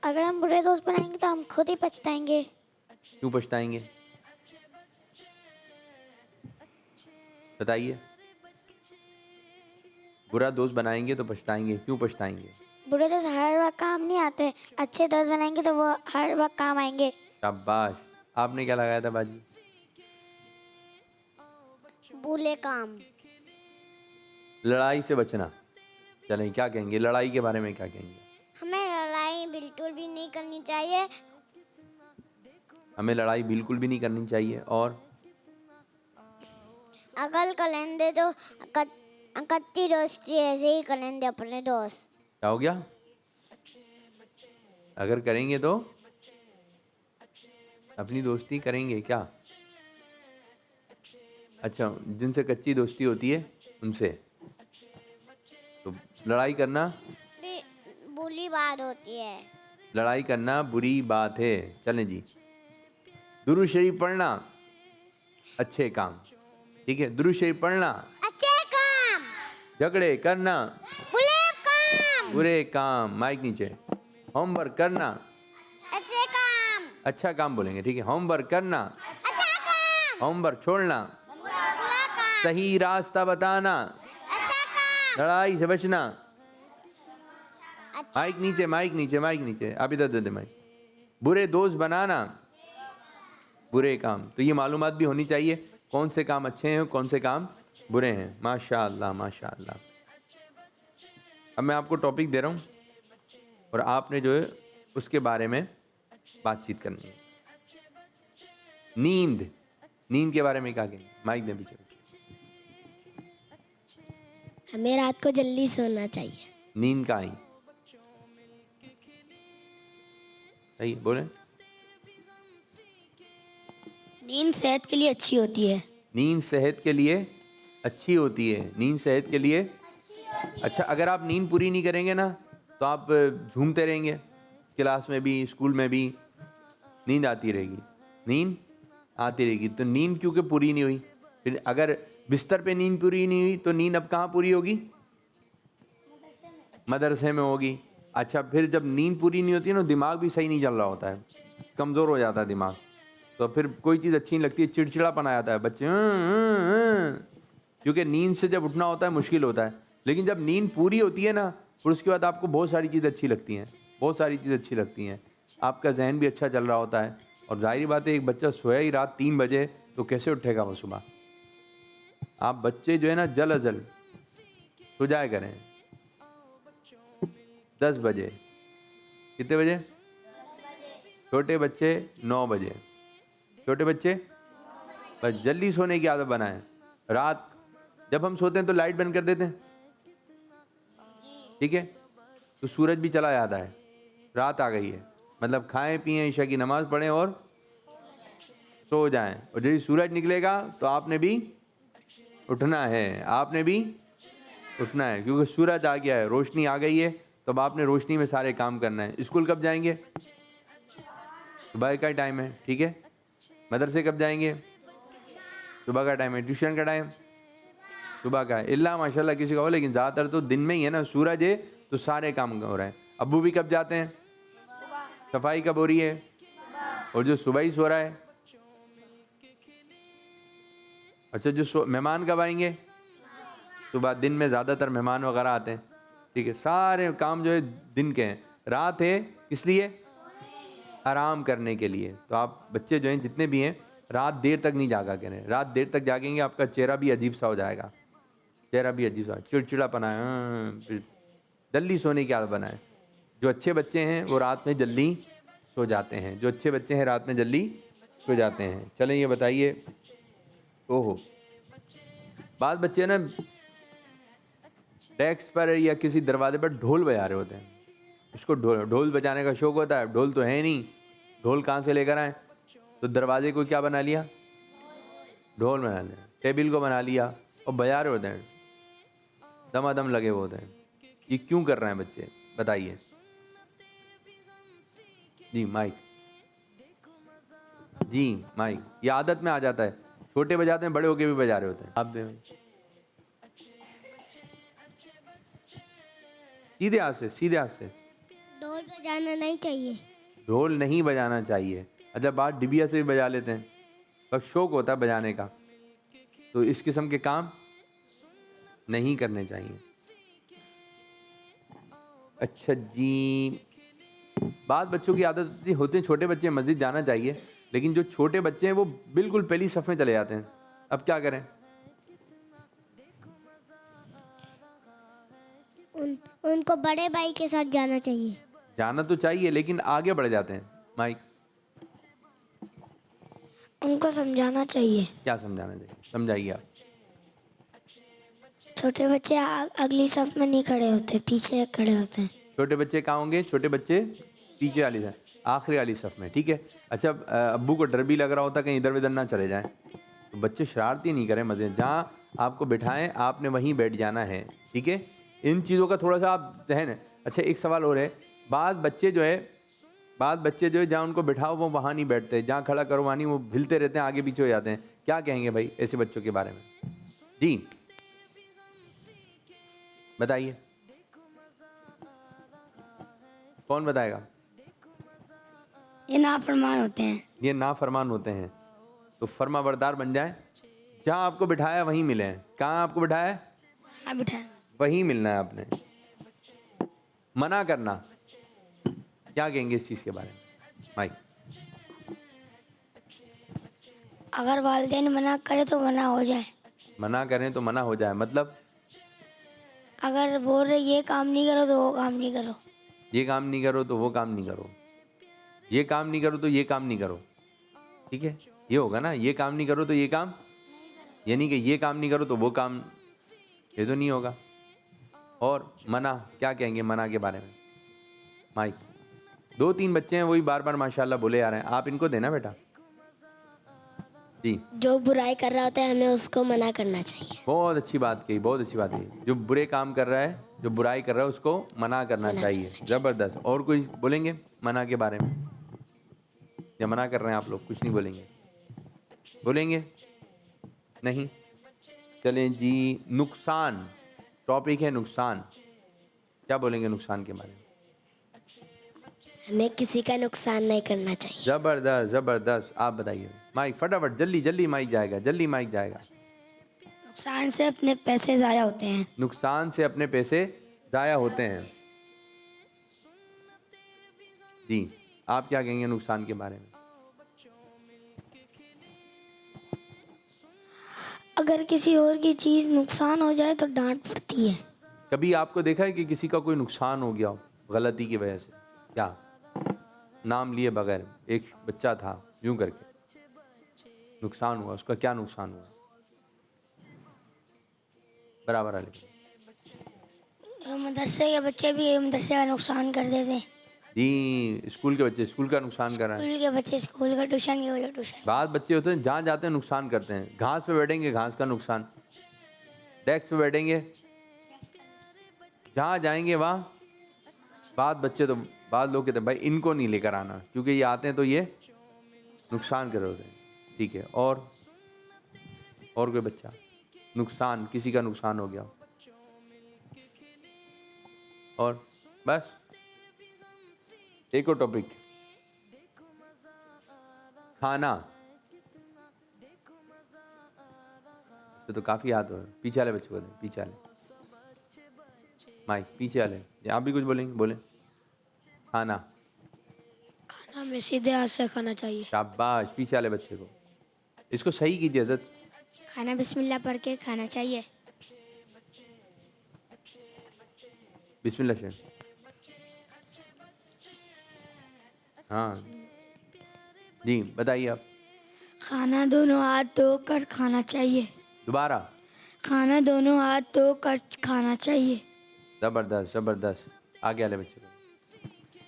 अगर हम बुरे दोस्त बनाएंगे तो हम खुद ही पछताएंगे। क्यों पछताएंगे? बताइए। बुरा दोस्त बनाएंगे तो पछताएंगे, क्यों पछताएंगे? बुरे दोस्त हर वक्त काम नहीं आते, अच्छे दोस्त बनाएंगे तो वो हर वक्त काम आएंगे। शाबाश। आपने क्या लगाया था बाजी? बुरे काम। लड़ाई से बचना। चलें, क्या कहेंगे लड़ाई के बारे में, क्या कहेंगे? हमें लड़ाई बिल्कुल भी नहीं करनी चाहिए। हमें लड़ाई बिल्कुल भी नहीं करनी चाहिए। और अकल करेंगे तो कच्ची दोस्ती ऐसे ही करेंगे अपने दोस्त। क्या हो गया? अगर करेंगे तो अपनी दोस्ती करेंगे क्या? अच्छा, जिनसे कच्ची दोस्ती होती है उनसे तो लड़ाई करना भी बुरी बात होती है। लड़ाई करना बुरी बात है। चलें जी, दुरूद शरीफ पढ़ना अच्छे काम। ठीक है, दुरूद शरीफ पढ़ना अच्छे काम। झगड़े करना बुरे काम। बुरे काम। माइक नीचे। होमवर्क करना अच्छे काम। अच्छा काम बोलेंगे, ठीक है। होमवर्क करना अच्छा काम। होमवर्क छोड़ना बुरा काम। सही रास्ता बताना अच्छा काम। लड़ाई से बचना। अच्छा माइक नीचे, माइक नीचे, माइक नीचे। आप इधर दे दे माइक। बुरे दोस्त बनाना बुरे काम। तो ये मालूमात भी होनी चाहिए कौन से काम अच्छे हैं कौन से काम बुरे हैं। माशाअल्लाह माशाअल्लाह। अब मैं आपको टॉपिक दे रहा हूँ और आपने जो है उसके बारे में बातचीत करनी है। नींद, नींद के बारे में क्या कहेंगे? माइक दे पीछे। हमें रात को जल्दी सोना चाहिए। नींद का आई सही बोले। नींद सेहत के लिए अच्छी होती है। नींद सेहत के लिए अच्छी होती है। नींद सेहत के लिए अच्छा। अगर आप नींद पूरी नहीं करेंगे ना तो आप झूमते रहेंगे, क्लास में भी स्कूल में भी नींद आती रहेगी, नींद आती रहेगी। तो नींद क्योंकि पूरी नहीं हुई, फिर अगर बिस्तर पे नींद पूरी नहीं हुई तो नींद अब कहाँ पूरी होगी? मदरसे में होगी। अच्छा, फिर जब नींद पूरी नहीं होती है ना, दिमाग भी सही नहीं चल रहा होता है, कमज़ोर हो जाता है दिमाग। तो फिर कोई चीज़ अच्छी नहीं लगती है, चिड़चिड़ापन आ जाता है बच्चे। क्योंकि नींद से जब उठना होता है मुश्किल होता है। लेकिन जब नींद पूरी होती है ना, फिर उसके बाद आपको बहुत सारी चीज़ अच्छी लगती हैं, बहुत सारी चीज़ अच्छी लगती हैं। आपका जहन भी अच्छा चल रहा होता है। और जाहिर बात है, एक बच्चा सोया ही रात 3 बजे तो कैसे उठेगा वो सुबह? आप बच्चे जो है ना जल अजल सो जाया करें 10 बजे। कितने बजे? छोटे बच्चे 9 बजे। छोटे बच्चे बस जल्दी सोने की आदत बनाएं। रात जब हम सोते हैं तो लाइट बंद कर देते हैं, ठीक है? तो सूरज भी चला जाता है, रात आ गई है, मतलब खाएं पिएं, ईशा की नमाज पढ़ें और सो जाएं। और जब सूरज निकलेगा तो आपने भी उठना है, आपने भी उठना है, क्योंकि सूरज आ गया है, रोशनी आ गई है। तो अब आपने रोशनी में सारे काम करना है। स्कूल कब जाएंगे? सुबह का टाइम है, ठीक है। मदरसे कब जाएंगे? सुबह का टाइम है। ट्यूशन का टाइम सुबह का है, इल्ला माशाल्लाह किसी का हो, लेकिन ज़्यादातर तो दिन में ही है ना। सूरज है तो सारे काम हो रहे हैं। अब्बू भी कब जाते हैं? सफाई कब हो रही है? और जो सुबह ही सो रहा है। अच्छा, जो मेहमान कब आएंगे? सुबह। दिन में ज़्यादातर मेहमान वगैरह आते हैं, ठीक है। सारे काम जो है दिन के हैं। रात है इसलिए आराम करने के लिए। तो आप बच्चे जो हैं जितने भी हैं, रात देर तक नहीं जागा करें। रात देर तक जागेंगे आपका चेहरा भी अजीब सा हो जाएगा, चेहरा भी अजीब सा, चिड़चिड़ापन आए। फिर जल्दी सोने की आदत बनाए। जो अच्छे बच्चे हैं वो रात में जल्दी सो जाते हैं, जो अच्छे बच्चे हैं रात में जल्दी सो जाते हैं। चलें, ये बताइए। ओहो, बाद बच्चे ना डेस्क पर या किसी दरवाजे पर ढोल बजा रहे होते हैं। उसको ढोल बजाने का शौक होता है। ढोल तो है नहीं, ढोल कहाँ से लेकर आए? तो दरवाजे को क्या बना लिया? ढोल बना लिया। टेबल को बना लिया और बजा रहे होते हैं, दमादम लगे हुए होते हैं। ये क्यों कर रहे हैं बच्चे, बताइए जी। माइक जी, माइक। ये आदत में आ जाता है, छोटे बजाते हैं, बड़े होके भी बजा रहे होते हैं। आप सीधे हाथ से, सीधे हाथ से। ढोल बजाना नहीं चाहिए। ढोल नहीं बजाना चाहिए। अच्छा, बात डिबिया से भी बजा लेते हैं, बस शौक होता है बजाने का, तो इस किस्म के काम नहीं करने चाहिए। अच्छा जी, बाद बच्चों की आदत होती है, छोटे बच्चे मस्जिद जाना चाहिए, लेकिन जो छोटे बच्चे हैं वो बिल्कुल पहली सफ में चले जाते हैं। अब क्या करें? उनको बड़े भाई के साथ जाना चाहिए। जाना तो चाहिए लेकिन आगे बढ़ जाते हैं। माइक। उनको समझाना चाहिए। क्या समझाना चाहिए? समझाइए आप। छोटे बच्चे अगली सफ में नहीं खड़े होते, पीछे खड़े होते हैं। छोटे बच्चे कहाँ होंगे? छोटे बच्चे पीछे वाली सफ, आखिरी वाली सफ में, ठीक है। अच्छा, अब्बू को डर भी लग रहा होता कहीं इधर उधर ना चले जाएं, तो बच्चे शरारती नहीं करें, मजे, जहाँ आपको बिठाएं आपने वहीं बैठ जाना है, ठीक है। इन चीज़ों का थोड़ा सा आप ध्यान। अच्छा, एक सवाल और है, बाद बच्चे जो है जहाँ उनको बिठाओ वो वहाँ नहीं बैठते, जहाँ खड़ा करो वहाँ नहीं, वो हिलते रहते हैं, आगे पीछे हो जाते हैं। क्या कहेंगे भाई ऐसे बच्चों के बारे में? जी बताइए, कौन बताएगा? ये नाफरमान होते हैं। ये नाफरमान होते हैं, तो फर्मा बरदार बन जाए। जहाँ आपको बिठाया वहीं मिले हैं। कहाँ आपको बिठाया है? हाँ बिठाया, वहीं मिलना है आपने। मना करना, क्या कहेंगे इस चीज़ के बारे में? माइक। अगर वालिदैन मना करे तो मना हो जाए। मना करें तो मना हो जाए, मतलब अगर बोल रहे ये काम नहीं करो तो वो काम नहीं करो। ये काम नहीं करो तो वो काम नहीं करो, ये काम नहीं करो तो ये काम नहीं करो, ठीक है। ये होगा ना, ये काम नहीं करो तो ये काम, यानी कि ये काम नहीं करो तो वो काम, ये तो नहीं होगा। और मना, क्या कहेंगे मना के बारे में? माइक। 2-3 बच्चे हैं वही बार बार माशाल्लाह बोले आ रहे हैं, आप इनको देना बेटा। जी। जो बुराई कर रहा होता है हमें उसको मना करना चाहिए। बहुत अच्छी बात कही, बहुत अच्छी बात कही। जो बुरे काम कर रहा है, जो बुराई कर रहा है उसको मना करना चाहिए। ज़बरदस्त। और कोई बोलेंगे मना के बारे में? या मना कर रहे हैं आप लोग, कुछ नहीं बोलेंगे? बोलेंगे नहीं? चलें जी, नुकसान, टॉपिक है नुकसान। क्या बोलेंगे नुकसान के बारे में? हमें किसी का नुकसान नहीं करना चाहिए। ज़बरदस्त ज़बरदस्त। आप बताइए माइक, फटाफट, जल्दी जल्दी माइक जाएगा, जल्दी माइक जाएगा। नुकसान से अपने पैसे ज़ाया होते हैं। नुकसान से अपने पैसे ज़ाया होते हैं। जी, आप क्या कहेंगे नुकसान के बारे में? अगर किसी और की चीज़ नुकसान हो जाए तो डांट पड़ती है। कभी आपको देखा है कि किसी का कोई नुकसान हो गया हो गलती की वजह से? क्या नाम लिए बगैर, एक बच्चा था यूं करके नुकसान हुआ, उसका क्या नुकसान हुआ? बराबर वाले मदरसे के बच्चे भी मदरसे का नुकसान कर देते हैं। जी, स्कूल के बच्चे स्कूल का नुकसान कर रहे हैं। स्कूल के बच्चे स्कूल का, ट्यूशन के बच्चे ट्यूशन। बाद बच्चे होते हैं जहाँ जाते हैं नुकसान करते हैं। घास पे बैठेंगे घास का नुकसान, डेस्क पे बैठेंगे, जहाँ जाएंगे वहाँ। बाद बच्चे तो बाद लोग कहते हैं भाई इनको नहीं लेकर आना, क्योंकि ये आते हैं तो ये नुकसान कर रहे होते हैं, ठीक है। और कोई बच्चा नुकसान, किसी का नुकसान हो गया और बस। एक और टॉपिक, खाना। तो काफी याद हो, पीछे वाले बच्चों को दें, पीछे वाले माइक, पीछे वाले। आप भी कुछ बोलेंगे? बोले। खाना, खाना में सीधे हाथ से खाना चाहिए। शाबाश, पीछे वाले बच्चे को। इसको सही कीजिए हज़रत। खाना बिस्मिल्लाह पढ़ के खाना चाहिए। बिस्मिल्लाह से। हाँ जी, बताइए आप। खाना दोनों हाथ धोकर खाना चाहिए। दोबारा। खाना दोनों हाथ धोकर खाना चाहिए। ज़बरदस्त ज़बरदस्त। आगे वाले बच्चे को।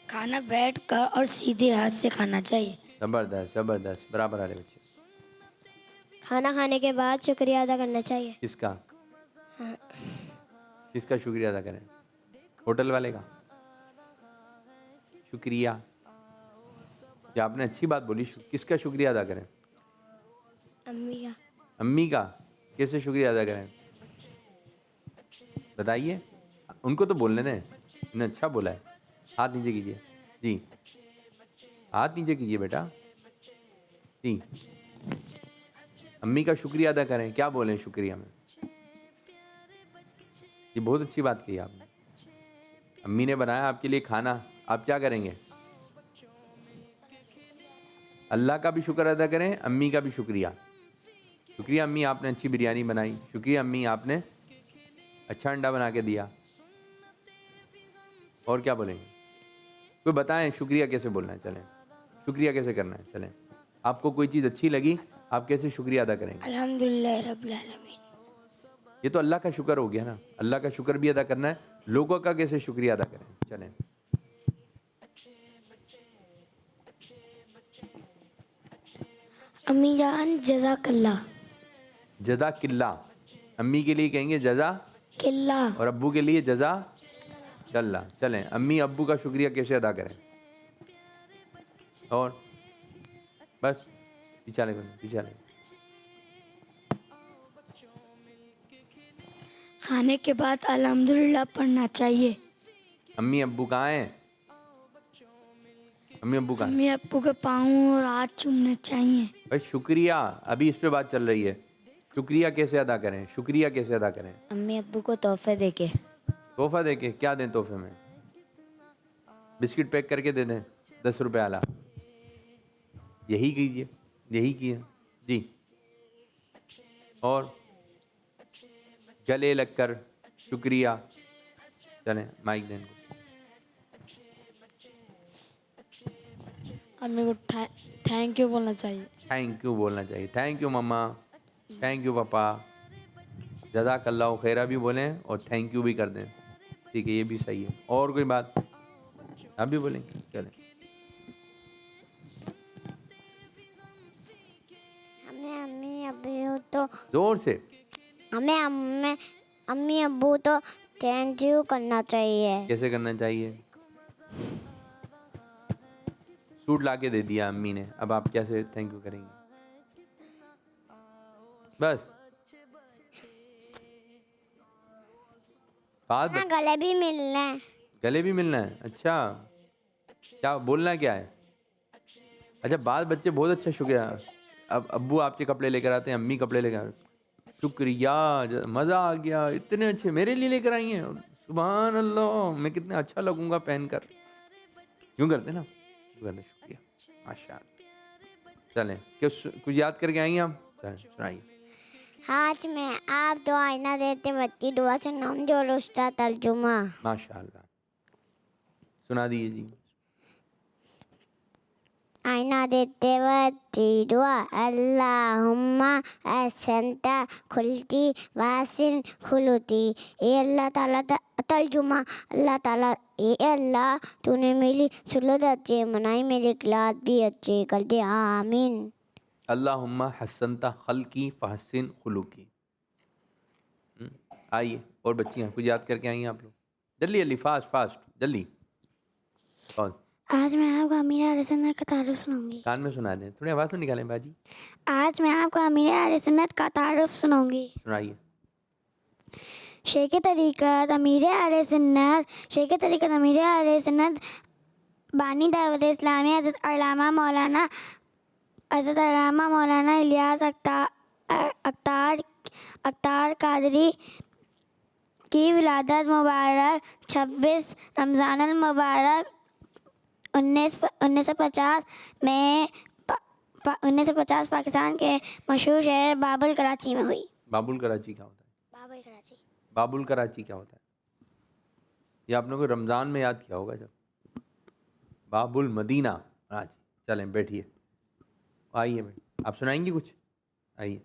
खाना बैठकर और सीधे हाथ से खाना चाहिए। ज़बरदस्त ज़बरदस्त। बराबर वाले बच्चे। खाना खाने के बाद शुक्रिया अदा करना चाहिए। किसका? किसका शुक्रिया अदा करें? होटल वाले का शुक्रिया? क्या आपने अच्छी बात बोली, किसका शुक्रिया अदा करें? अम्मी का। अम्मी का। कैसे शुक्रिया अदा करें बताइए? उनको तो बोलने दें। ने अच्छा बोला है। हाथ नीचे कीजिए जी, हाथ नीचे कीजिए बेटा जी। अम्मी का शुक्रिया अदा करें, क्या बोलें शुक्रिया में? ये बहुत अच्छी बात कही आपने। अम्मी ने बनाया आपके लिए खाना, आप क्या करेंगे? अल्लाह का भी शुक्र अदा करें, अम्मी का भी शुक्रिया। शुक्रिया अम्मी आपने अच्छी बिरयानी बनाई, शुक्रिया अम्मी आपने अच्छा अंडा बना के दिया। और क्या बोलेंगे? कोई बताएं शुक्रिया कैसे बोलना है, चलें शुक्रिया कैसे करना है, चलें। आपको कोई चीज़ अच्छी लगी, आप कैसे शुक्रिया अदा करेंगे? अल्हम्दुलिल्लाह रब्बिल आलमीन। ये तो अल्लाह का शुक्र हो गया ना, अल्लाह का शुक्र भी अदा करना है, लोगों का कैसे शुक्रिया अदा करें, चलें। अम्मी जान जज़ाकल्लाह। जज़ा किल्ला, अम्मी के लिए कहेंगे जज़ा किल्ला। और अब्बू के लिए जज़ा कल्ला। चलें, अम्मी अब्बू का शुक्रिया कैसे अदा करें? और बस पीछा ले, पीछा ले। खाने के बाद अल्हम्दुलिल्लाह पढ़ना चाहिए। अम्मी अब्बू कहाँ हैं? अम्मी अब्बू कहाँ हैं? अम्मी अब्बू के पाँव और हाथ चूमने चाहिए। भाई शुक्रिया, अभी इस पे बात चल रही है, शुक्रिया कैसे अदा करें, शुक्रिया कैसे अदा करें? अम्मी अब्बू को तोहफे देके। तोहफा दे के? क्या दें तोहफे में? बिस्किट पैक करके दे दें 10 रुपये वाला, यही कीजिए, यही किए जी। और गले लगकर शुक्रिया, चलें माइक दें इनको। अम्मी को थैंक यू बोलना चाहिए। थैंक यू बोलना चाहिए, thank you mamma, thank you papa, जज़ाकल्लाह खैरा भी बोलें और थैंक यू भी कर दें, ठीक है, ये भी सही है। और कोई बात आप भी बोलेंगे, चलें। हमें अम्मी अब्बू तो जोर से। हमें अम्मी अब्बू तो थैंक यू करना चाहिए। कैसे करना चाहिए? सूट ला के दे दिया अम्मी ने, अब आप कैसे थैंक यू करेंगे? बस बात ना गले भी मिलना है। गले भी मिलना है, अच्छा क्या बोलना क्या है? अच्छा बात बच्चे बहुत अच्छा शुक्रिया। अब अब्बू आपके कपड़े लेकर आते हैं, अम्मी कपड़े लेकर आते हैं, शुक्रिया मज़ा आ गया, इतने अच्छे मेरे लिए लेकर आई हैं, सुभान अल्लाह मैं कितना अच्छा लगूंगा पहनकर, यूँ करते ना, शुक्रिया माशाअल्लाह। चलें कुछ याद करके आई हैं आप? चलें सुनाइए। आज मैं आप दो आईना देते बच्ची दुआ सुनाऊं जो रुस्ता तर्जुमा। माशाअल्लाह, सुना दीजिए जी। आईना देते बच्ची दुआ अल्लाहुम्मा असंता खुलती वासिन खुलती। ए अल्लाह ताला तर्जुमा, अल्लाह ताला ए अल्लाह तूने मेरी सुलूत अच्छी मनाई, मेरी क्लास भी अच्छी कर दे, आमीन। अल्लाहुम्मा हसनता खल्की फहसिन खुलुकी। आइए और बच्चियाँ कुछ याद करके आई हैं आप लोग, जल्दी जल्दी फास्ट फास्ट जल्दी। और आज मैं आपको अमीर आले सुन्नत का तारुफ सुनाऊंगी। कान में सुना दें, थोड़ी आवाज़ तो निकालें बाजी। आज मैं आपको अमीर आले सुन्नत का तारुफ सुनाऊंगी। सुनाइए। शेख तरीक़त अमीर आले सुन्नत, शेख तरीक़त अमीर आले सुन्नत बानी दावत इस्लामी हज़रत अल्लामा मौलाना इलियास अख्तार कादरी की विलादत मुबारक 26 रमज़ानुल मुबारक 1950 में 1950 पाकिस्तान के मशहूर शहर बाबुल कराची में हुई। बाबुल कराची क्या होता है? बाबुल कराची। बाबुल कराची क्या होता है? ये आप लोगों को रमज़ान में याद किया होगा जब। बाबुल मदीना कराची। चलें बैठिए, आइए बैठ, आप सुनाएंगी कुछ? आइए।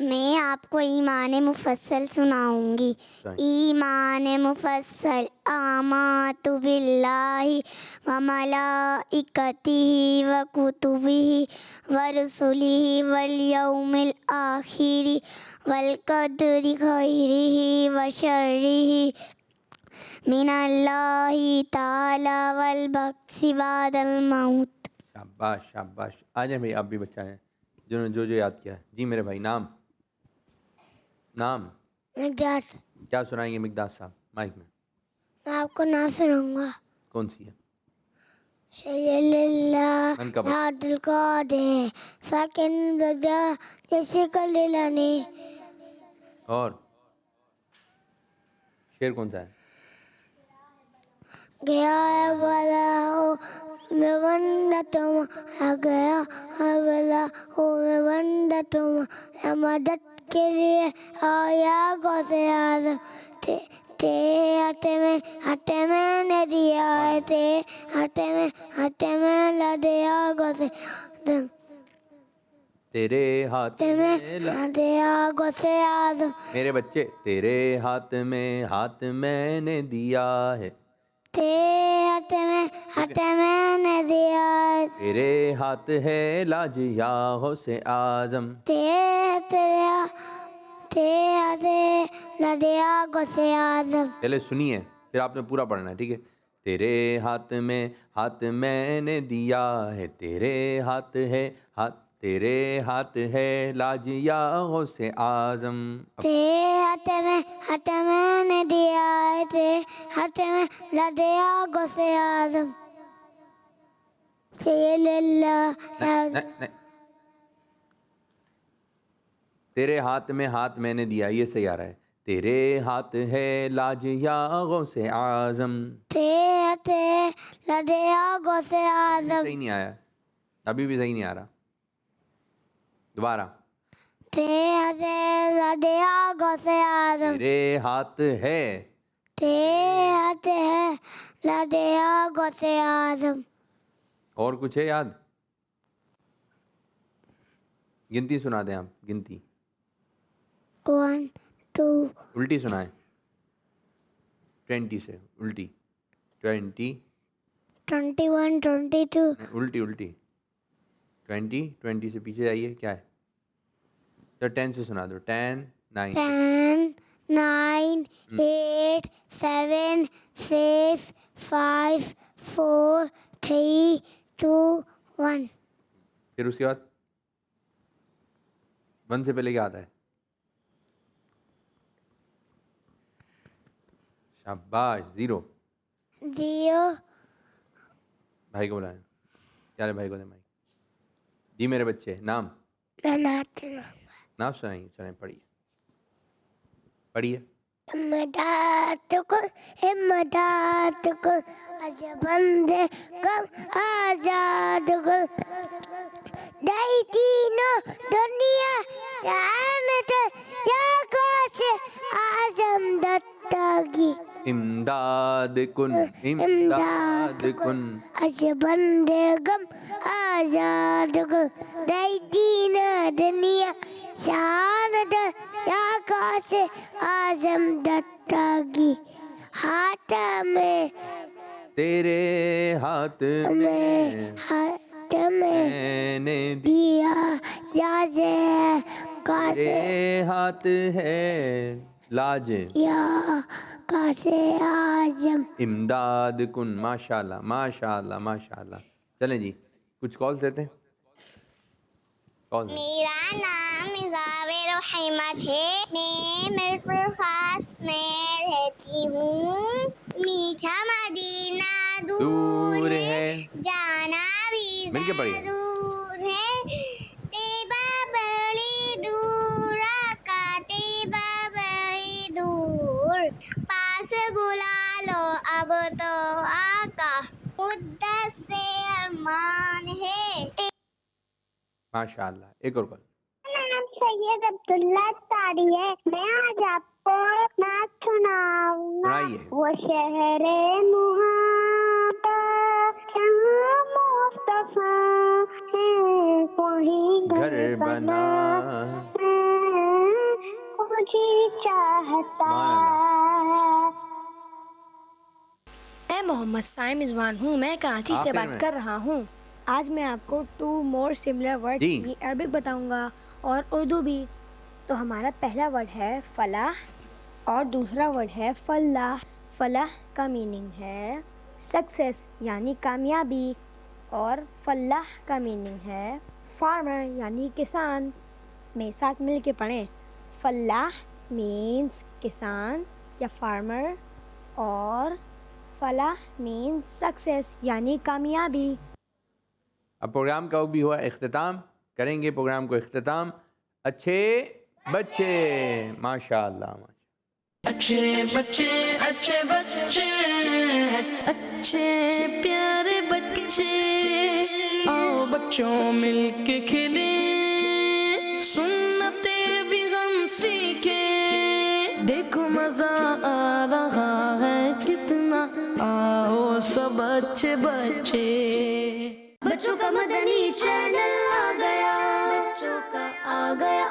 मैं आपको ईमान मुफस्सल सुनाऊंगी। ईमान मुफस्सल आमातु बिल्लाहि व मलाइकतिहि व कुतुबिहि व रुसुलिहि वल यौमिल आखिरि वल क़द्रि खैरिहि व शर्रिहि मिनल्लाहि ताला वल बख्शि बादल मौत। शाबाश शाबाश। आ जाए भाई, आप भी बच्चा हैं जिन्होंने जो जो याद किया। जी मेरे भाई, नाम? नाम मिक़दार। क्या सुनाएंगे मिकदास साहब माइक में? मैं आपको ना सुनाऊंगा। कौन सी है? मन का और शेर कौन सा है? गया है वाला हो मैं वंडा तुम आ गया है वाला हो मैं वंडा तुम मदद के लिए आया गौसे आजम ते हटे मैंने दिया है ते हटे में लड़िया गौसे आजम तेरे हाथ में लड़िया गौसे आजम मेरे बच्चे तेरे हाथ मैंने दिया है ते हटे मैंने दिया है तेरे हाथ है लाज या गौसे आजम ते लड़िया गौसे आजम। पहले सुनिए फिर आपने पूरा पढ़ना है, ठीक है? तेरे हाथ मैंने दिया है तेरे हाथ है लाज या गौसे आजम। ते हट मैंने दिया है ते हट में लड़िया गौसे आजम। तेरे हाथ मैंने दिया, ये सही आ रहा है। तेरे हाथ है लाज या गौसे आजम। ते हट लड़िया गौसे आजम। सही नहीं आया, अभी भी सही नहीं आ रहा, दोबारा। ते हट लड़िया गौसे आजम। तेरे हाथ है ते हट है लड़िया गौसे आजम। और कुछ है याद? गिनती सुना दें आप, गिनती 1 2 उल्टी सुनाएं 20 से, उल्टी 20 21 22 उल्टी 20 से पीछे जाइए, क्या है? तो 10 से सुना दो, 10 9 10 9 8 7 6 5 4 3 2 1। फिर उसके बाद 1 से पहले क्या आता है? शाबाश, 0 भाई को बुलाएं, प्यारे भाई को दे माइक। जी मेरे बच्चे, नाम नाम सुनाइए, पढ़िए। हिम्मत को अजबंदे कब आजाद को दई तीनों दुनिया शानत या कोसे आजम दत्तागी इमदाद कुन अजबंदे गम आजाद को दई तीनों दुनिया शानत या कोसे आजम दत्तागी हाथ में तेरे हाथ में मैंने दिया जाजे कासे तेरे हाथ है लाज या कासे आजम इमदाद कुन। माशाल्लाह माशाल्लाह माशाल्लाह। चलें जी, कुछ कॉल देते हैं। कॉल मेरा नाम इजावेर रहमत है, मैं मिरपुर खास में रहती हूँ। मीठा मदीना दूर है, जाना भी दूर है। तेबा बड़ी दूर आका, तेबा बड़ी दूर। पास बुला लो अब तो आका, मुद्दत से अरमान है। माशाल्लाह। एक और कॉल। नाम सैयद अब्दुल्ला तारी है, मैं आज आपको नात सुनाऊंगा। सुनाइए। वो शहरे मुहाबा जहाँ मुस्तफा है, वही घर बना मुझे चाहता है। मैं मोहम्मद साइम रिजवान हूँ, मैं कराची से बात कर रहा हूँ। आज मैं आपको 2 मोर सिमिलर वर्ड की अरबिक बताऊंगा और उर्दू भी। तो हमारा पहला वर्ड है फलाह और दूसरा वर्ड है फल्लाह। फलाह का मीनिंग है सक्सेस यानी कामयाबी और फल्लाह का मीनिंग है फार्मर यानी किसान। में साथ मिल के पढ़ें, फल्लाह मीन्स किसान या फार्मर और फलाह मीन्स सक्सेस यानी कामयाबी। अब प्रोग्राम का भी हुआ इख्तिताम, करेंगे प्रोग्राम को इख्तिताम। अच्छे बच्चे, माशाअल्लाह। अच्छे बच्चे अच्छे बच्चे अच्छे प्यारे बच्चे, आओ बच्चों मिलके खेले, सुन्नते भी हम सीखे, देखो मजा आ रहा है कितना, आओ सब अच्छे बच्चे। बच्चों का मदनी चैनल आ गया, बच्चों का आ गया